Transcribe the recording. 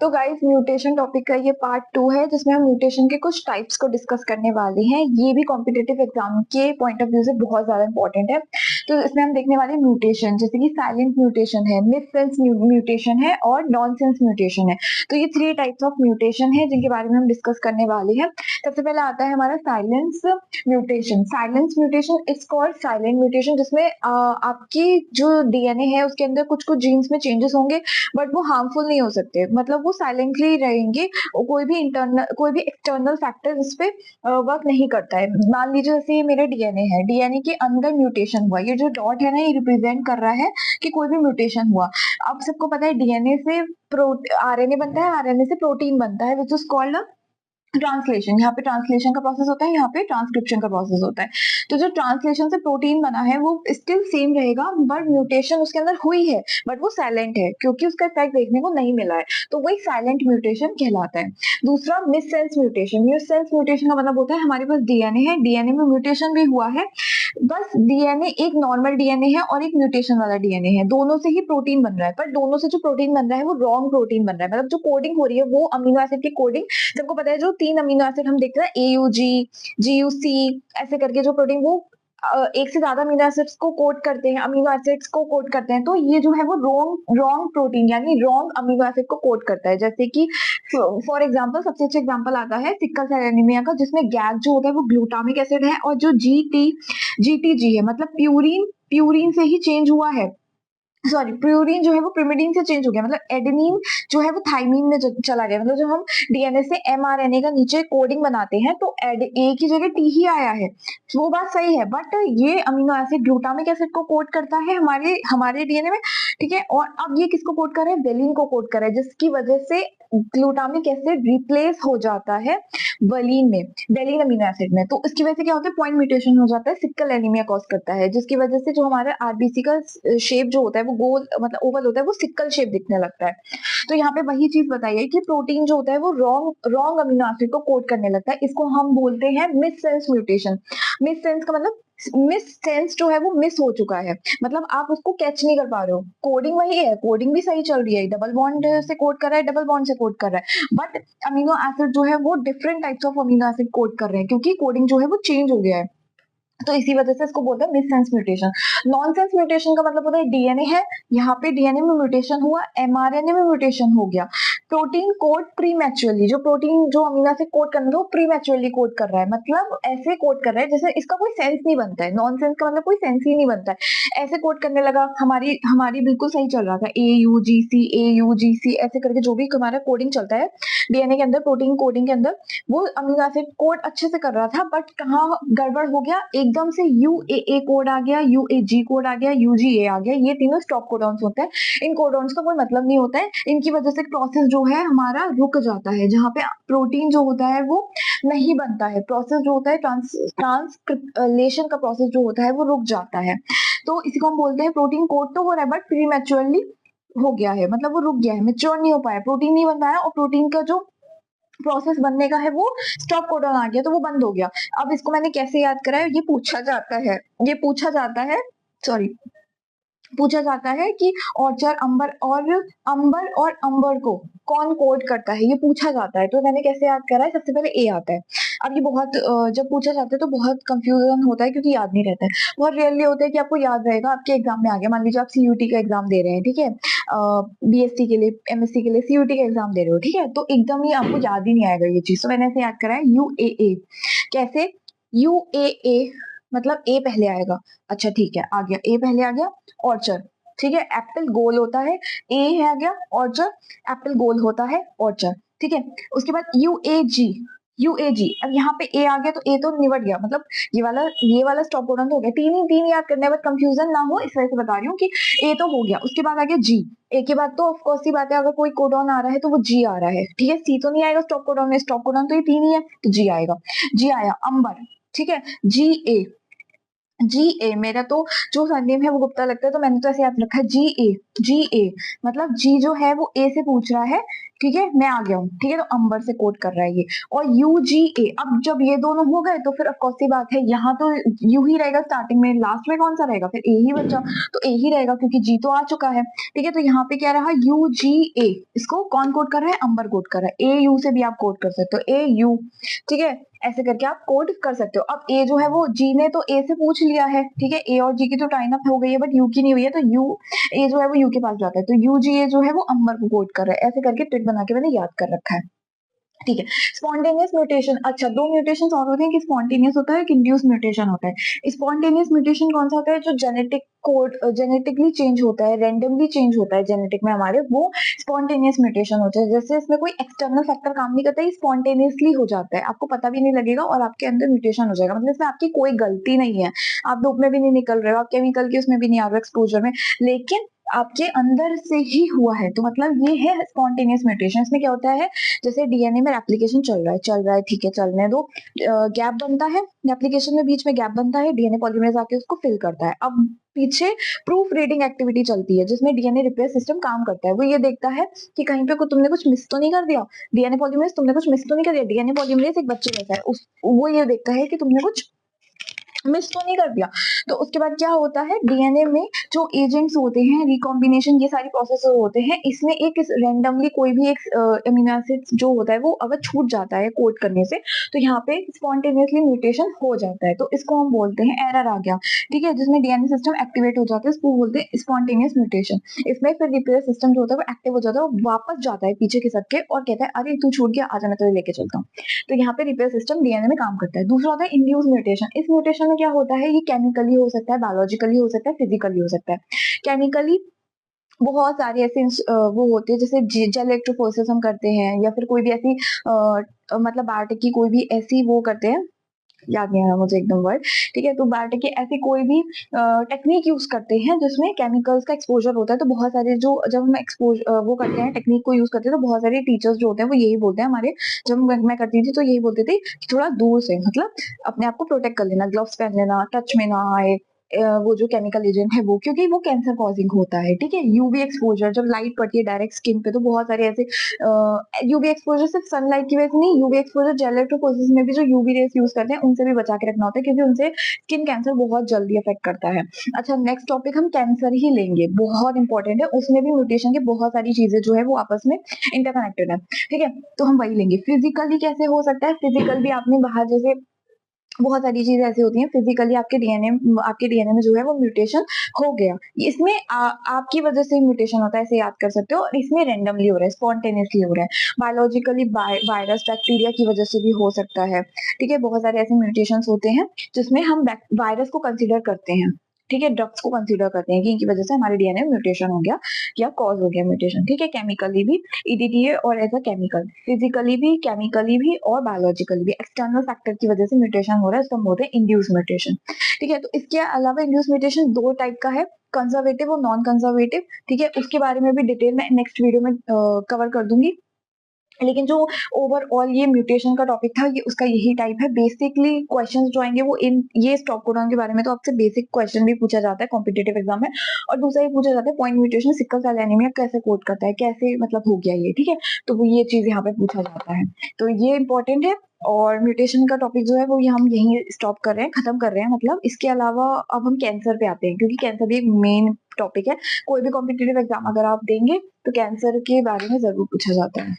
तो guys mutation topic का ये पार्ट 2 है जिसमें हम म्यूटेशन के कुछ टाइप्स को डिस्कस करने वाले हैं। ये भी कॉम्पिटिटिव एग्जाम के पॉइंट ऑफ व्यू से बहुत ज्यादा इंपॉर्टेंट है। तो इसमें हम देखने वाले म्यूटेशन, जैसे कि साइलेंट म्यूटेशन है, मिस सेंस म्यूटेशन है और नॉन सेंस म्यूटेशन है। तो ये 3 टाइप्स ऑफ म्यूटेशन है जिनके बारे में हम डिस्कस करने वाले हैं। सबसे पहले आता है हमारा silence mutation. Silence mutation is called silent mutation, जिसमें आपकी जो डीएनए है उसके अंदर कुछ कुछ जीन्स में चेंजेस होंगे बट वो हार्मफुल नहीं हो सकते, मतलब वो साइलेंटली रहेंगे। कोई भी एक्सटर्नल फैक्टर इस पे वर्क नहीं करता है। मान लीजिए जैसे ये मेरा डीएनए है, डीएनए के अंदर म्यूटेशन हुआ, ये जो डॉट है ना ये रिप्रेजेंट कर रहा है कि कोई भी म्यूटेशन हुआ। अब सबको पता है डीएनए से आरएनए बनता है, आरएनए से प्रोटीन बनता है विच इज कॉल्ड ट्रांसलेशन। यहाँ पे ट्रांसलेशन का प्रोसेस होता है, यहाँ पे ट्रांसक्रिप्शन का प्रोसेस होता है। तो जो ट्रांसलेशन से प्रोटीन बना है वो स्टिल सेम रहेगा, बट म्यूटेशन उसके अंदर हुई है बट वो साइलेंट है क्योंकि उसका इफेक्ट देखने को नहीं मिला है, तो वही साइलेंट म्यूटेशन कहलाता है। दूसरा miss sense mutation. Miss sense mutation का मतलब होता है हमारे पास डीएनए है, डीएनए में म्यूटेशन भी हुआ है, बस डीएनए एक नॉर्मल डीएनए है और एक म्यूटेशन वाला डीएनए है, दोनों से ही प्रोटीन बन रहा है, पर दोनों से जो प्रोटीन बन रहा है वो रॉन्ग प्रोटीन बन रहा है। मतलब जो कोडिंग हो रही है वो अमीनो एसिड की कोडिंग, सबको पता है जो 3 अमीनो एसिड हम देखते हैं AUG, GUC ऐसे करके जो प्रोटीन वो एक से ज्यादा अमीनो एसिड्स को कोड करते हैं, अमीनो एसिड्स को कोड करते हैं। तो ये जो है वो रॉन्ग प्रोटीन यानी रॉन्ग अमीनो एसिड को कोड करता है। जैसे कि फॉर एग्जांपल सबसे अच्छा एग्जांपल आता है सिकल सेल एनीमिया का, जिसमें गैग जो होता है वो ग्लूटामिक एसिड है और जो GTG है मतलब प्यूरिन से ही चेंज हुआ है। सॉरी, प्यूरिन जो है वो प्रिमिडीन से चेंज हो गया, मतलब एडेनिन जो है वो थाइमिन में चला गया। मतलब जब हम डीएनए से एमआरएनए का नीचे कोडिंग बनाते हैं तो ए की जगह टी ही आया है, वो बात सही है, बट ये अमीनो एसिड ग्लूटामिक एसिड को कोड करता है हमारे हमारे डीएनए में, ठीक है। और अब ये किसको कोड कर रहा है, वेलिन को कोड कर रहा है, जिसकी वजह से ग्लूटामिक एसिड रिप्लेस हो जाता है वेलिन अमीनो एसिड में। तो इसकी वजह से क्या होता है, पॉइंट म्यूटेशन हो जाता है, सिकल एनीमिया कॉज करता है, जिसकी वजह से जो हमारे आरबीसी का शेप जो होता है वो गोल मतलब ओवल होता है, वो सिकल शेप दिखने लगता है। तो यहाँ पे वही चीज बताइए कि प्रोटीन जो होता है वो रॉन्ग अमीनो एसिड को कोड करने लगता है, इसको हम बोलते हैं miss sense mutation. Miss sense का मतलब मिस सेंस जो है वो मिस हो चुका है, मतलब आप उसको कैच नहीं कर पा रहे हो। कोडिंग वही है, कोडिंग भी सही चल रही है, डबल बॉन्ड से कोड कर रहा है, डबल बॉन्ड से कोड कर रहा है, बट अमीनो एसिड जो है वो different types of amino acid code कर रहे हैं क्योंकि कोडिंग जो है वो चेंज हो गया है। तो इसी वजह से इसको बोलते हैं miss sense mutation. Nonsense mutation का मतलब होता है डीएनए है, यहाँ पे डीएनए में म्यूटेशन हुआ, एमआरएनए में म्यूटेशन हो गया, प्रोटीन कोड प्रीमैच्योरली, जो प्रोटीन जो अमीनो एसिड कोड करना था वो प्रीमैच्योरली कोड कर रहा है, मतलब ऐसे कोड कर रहा है जैसे इसका कोई सेंस नहीं बनता है। नॉनसेंस का मतलब कोई सेंस ही नहीं बनता है, ऐसे कोड करने लगा। हमारी हमारी बिल्कुल सही चल रहा था, AUGC ऐसे करके जो भी हमारा कोडिंग चलता है डीएनए के अंदर, प्रोटीन कोडिंग के अंदर, वो अमीनो एसिड कोड अच्छे से कर रहा था, बट कहाँ गड़बड़ हो गया, एकदम से UAA कोड आ गया, UAG कोड आ गया, UGA आ गया। ये तीनों स्टॉप कोडॉन्स होते हैं, इन कोडॉन्स का कोई मतलब नहीं होता है, इनकी वजह से प्रोसेस जो है हमारा रुक जाता है, जहाँ पे प्रोटीन जो होता है वो नहीं बनता है, प्रोसेस जो होता है ट्रांसक्रिप्लेशन का प्रोसेस जो होता है वो रुक जाता है। तो इसी को हम बोलते हैं प्रोटीन कोड तो हो रहा है बट प्रीमैच्योरली हो गया है, मतलब वो रुक गया है, मेच्योर नहीं हो पाया, प्रोटीन नहीं बन पाया, और प्रोटीन का जो प्रोसेस बनने का है वो स्टॉप कोडॉन आ गया तो वो बंद हो गया। अब इसको मैंने कैसे याद करा है, ये पूछा जाता है सॉरी पूछा जाता है कि ऑर्चर अंबर और अंबर को कौन कोड करता है, ये पूछा जाता है। तो मैंने कैसे याद करा है, सबसे पहले ए आता है। अब ये बहुत जब पूछा जाता है तो बहुत कंफ्यूजन होता है क्योंकि याद नहीं रहता है, बहुत रेयरली होता है कि आपको याद रहेगा, आपके एग्जाम में आ गया। मान लीजिए आप CUT का एग्जाम दे रहे हैं, ठीक है, BSc के लिए MSc के लिए CUT का एग्जाम दे रहे हो, ठीक है, तो एकदम ही आपको याद ही नहीं आएगा ये चीज। तो मैंने ऐसे याद करा है UAA। कैसे, UAA मतलब ए पहले आएगा, अच्छा ठीक है आ गया, ए पहले आ गया, ऑर्चर, ठीक है, एप्पल गोल होता है, ए है आ गया ऑर्चर, एप्पल गोल होता है ऑर्चर, ठीक है। उसके बाद UAG, अब यहाँ पे ए आ गया तो ए तो निबट गया, मतलब ये वाला स्टॉप कोडॉन तो हो गया। तीन याद करने बट कंफ्यूजन ना हो इस वजह से बता रही हूँ कि ए तो हो गया। उसके बाद आ गया जी, ए के बाद तो ऑफकोर्स सी बात है, अगर कोई कोडॉन आ रहा है तो वो जी आ रहा है, ठीक है, सी तो नहीं आएगा स्टॉप कोडॉन में, स्टॉप कोडॉन तो ये तीन ही है तो जी आएगा, जी आया। अंबर, ठीक है, GA मेरा तो जो सरनेम है वो गुप्ता लगता है तो मैंने तो ऐसे याद रखा है GA। मतलब जी जो है वो ए से पूछ रहा है, ठीक है, मैं आ गया हूँ, ठीक है, तो अंबर से कोट कर रहा है ये। और UGA, अब जब ये दोनों हो गए तो फिर ऑफकोर्स सी बात है, यहाँ तो यू ही रहेगा स्टार्टिंग में, लास्ट में कौन सा रहेगा, फिर ए ही बचा, तो ए ही रहेगा क्योंकि जी तो आ चुका है। ठीक है, तो यहाँ पे क्या रहा, UGA, इसको कौन कोट कर रहा है, अंबर कोट कर रहा है। AU से भी आप कोट कर सकते हो, AU, ठीक है, ऐसे करके आप कोड कर सकते हो। अब ए जो है वो जी ने तो ए से पूछ लिया है, ठीक है, ए और जी की तो टाइन अप हो गई है, बट यू की नहीं हुई है, तो यू, ए जो है वो यू के पास जाता है, तो UGA जो है वो अंबर को कोड कर रहा है। ऐसे करके ट्रिक बना के मैंने याद कर रखा है। ठीक है, स्पॉन्टेनियस म्यूटेशन, अच्छा दो म्यूटेशन और होते हैं, कि स्पॉन्टेनियस होता है, कि इंड्यूस म्यूटेशन होता है। स्पॉन्टेनियस म्यूटेशन कौन सा होता है, जो जेनेटिक कोड जेनेटिकली चेंज होता है, रैंडमली चेंज होता है जेनेटिक में हमारे, वो स्पॉन्टेनियस म्यूटेशन होता है। जैसे इसमें कोई एक्सटर्नल फैक्टर काम नहीं करता, ये स्पॉन्टेनियसली हो जाता है, आपको पता भी नहीं लगेगा और आपके अंदर म्यूटेशन हो जाएगा, मतलब इसमें आपकी कोई गलती नहीं है, आप धूप में भी नहीं निकल रहे हो, आप केमिकल के उसमें भी नहीं आ रहे हो, एक्सपोजर में, लेकिन आपके अंदर से ही हुआ है, तो मतलब ये है स्पॉन्टेनियस म्यूटेशन। इसमें क्या होता है, जैसे डीएनए में रेप्लिकेशन चल रहा है, ठीक है, चलने दो, गैप बनता है रेप्लिकेशन में, बीच में गैप बनता है, डीएनए पॉलीमरेज आके उसको फिल करता है। अब पीछे प्रूफ रीडिंग एक्टिविटी चलती है, जिसमें डीएनए रिपेयर सिस्टम काम करता है, वो ये देखता है कि कहीं पे तुमने कुछ मिस तो नहीं कर दिया, डीएनए पॉलीमरेज तुमने कुछ मिस तो नहीं कर दिया, डीएनए पॉलीमरेज एक बच्चे जैसा है, वो ये देखता है कि तुमने कुछ मिस तो नहीं कर दिया। तो उसके बाद क्या होता है, डीएनए में जो एजेंट्स होते हैं, रिकॉम्बिनेशन, ये सारी प्रोसेस होते हैं, इसमें एक रैंडमली कोई भी एक अमीनो एसिड जो होता है वो अगर छूट जाता है कोड करने से, तो यहाँ पे स्पॉन्टेनियसली म्यूटेशन हो जाता है, तो इसको हम बोलते हैं एरर आ गया, ठीक है, जिसमें डीएनए सिस्टम एक्टिवेट हो जाता है, इसको बोलते हैं स्पॉन्टेनियस म्यूटेशन। इसमें फिर रिपेयर सिस्टम जो होता है वो एक्टिव हो जाता है, वो वापस जाता है पीछे खिसक के और कहता है अरे तू छूट गया, आजा मैं तुझे लेके चलता हूँ। तो यहाँ पे रिपेयर सिस्टम डीएनए में काम करता है। दूसरा होता है इंड्यूस म्यूटेशन। इस म्यूटेशन में क्या होता है, ये केमिकली हो सकता है, बायोलॉजिकली हो सकता है, फिजिकली हो सकता है। केमिकली बहुत सारे ऐसे वो होते हैं, जैसे जेल इलेक्ट्रोफोरेसिस हम करते हैं, या फिर कोई भी ऐसी मतलब बायोटेक की कोई भी ऐसी वो करते हैं, याद नहीं आ रहा मुझे एकदम वर्ड, ठीक है, तो बायोटेक की ऐसी कोई भी टेक्निक यूज करते हैं जिसमें केमिकल्स का एक्सपोजर होता है, तो बहुत सारे जो जब हम एक्सपोज वो करते हैं, टेक्निक को यूज करते हैं, तो बहुत सारे टीचर्स जो होते हैं वो यही बोलते हैं हमारे, जब मैं करती थी तो यही बोलते थे कि थोड़ा दूर से, मतलब अपने आप को प्रोटेक्ट कर लेना, ग्लव्स पहन लेना, टच में ना आए वो जो केमिकल एजेंट है वो, क्योंकि वो कैंसर कॉजिंग होता है, ठीक है। यूवी एक्सपोजर, जब लाइट पड़ती है डायरेक्ट स्किन पे, तो बहुत सारे ऐसे यूवी एक्सपोजर सिर्फ सनलाइट की वजह से नहीं, यूवी एक्सपोजर जेल इलेक्ट्रोफोरेसिस में भी जो यूवी रेस यूज करते हैं उनसे भी बचा के रखना होता है, क्योंकि उनसे स्किन कैंसर बहुत जल्दी अफेक्ट करता है। अच्छा, नेक्स्ट टॉपिक हम कैंसर ही लेंगे, बहुत इंपॉर्टेंट है, उसमें भी म्यूटेशन की बहुत सारी चीजें जो है वो आपस में इंटरकनेक्टेड है, ठीक है, तो हम वही लेंगे। फिजिकली कैसे हो सकता है, फिजिकल भी आपने बाहर जैसे बहुत सारी चीजें ऐसी होती हैं, फिजिकली आपके डीएनए में जो है वो म्यूटेशन हो गया, इसमें आपकी वजह से म्यूटेशन होता है, ऐसे याद कर सकते हो, और इसमें रेंडमली हो रहा है, स्पॉन्टेनियसली हो रहा है। बायोलॉजिकली वायरस बैक्टीरिया की वजह से भी हो सकता है, ठीक है, बहुत सारे ऐसे म्यूटेशन होते हैं जिसमें हम वायरस को कंसिडर करते हैं, ठीक है, ड्रग्स को कंसिडर करते हैं कि इनकी वजह से हमारे डीएनए में म्यूटेशन हो गया या कॉज हो गया म्यूटेशन, ठीक है। केमिकली भी ईडीटीए और एज अ केमिकल, फिजिकली भी, केमिकली भी और बायोलॉजिकली भी, एक्सटर्नल फैक्टर की वजह से म्यूटेशन हो रहा है, इसको हम बोलते हैं इंड्यूस म्यूटेशन, ठीक है। तो इसके अलावा इंड्यूस म्यूटेशन दो टाइप का है, कंजर्वेटिव और नॉन कंजर्वेटिव, ठीक है, उसके बारे में भी डिटेल में नेक्स्ट वीडियो में कवर कर दूंगी, लेकिन जो ओवरऑल ये म्यूटेशन का टॉपिक था, ये उसका यही टाइप है। बेसिकली क्वेश्चंस जो आएंगे वो इन ये स्टॉप कोडॉन के बारे में, तो आपसे बेसिक क्वेश्चन भी पूछा जाता है कॉम्पिटेटिव एग्जाम में, और दूसरा ये पूछा जाता है point mutation sickle cell anaemia कैसे कोड करता है, कैसे मतलब हो गया ये, ठीक है, तो वो ये चीज यहाँ पे पूछा जाता है, तो ये इंपॉर्टेंट है। और म्यूटेशन का टॉपिक जो है वो हम यहीं स्टॉप कर रहे हैं, खत्म कर रहे हैं, मतलब इसके अलावा अब हम कैंसर पे आते हैं, क्योंकि कैंसर भी एक मेन टॉपिक है, कोई भी कॉम्पिटेटिव एग्जाम अगर आप देंगे तो कैंसर के बारे में जरूर पूछा जाता है।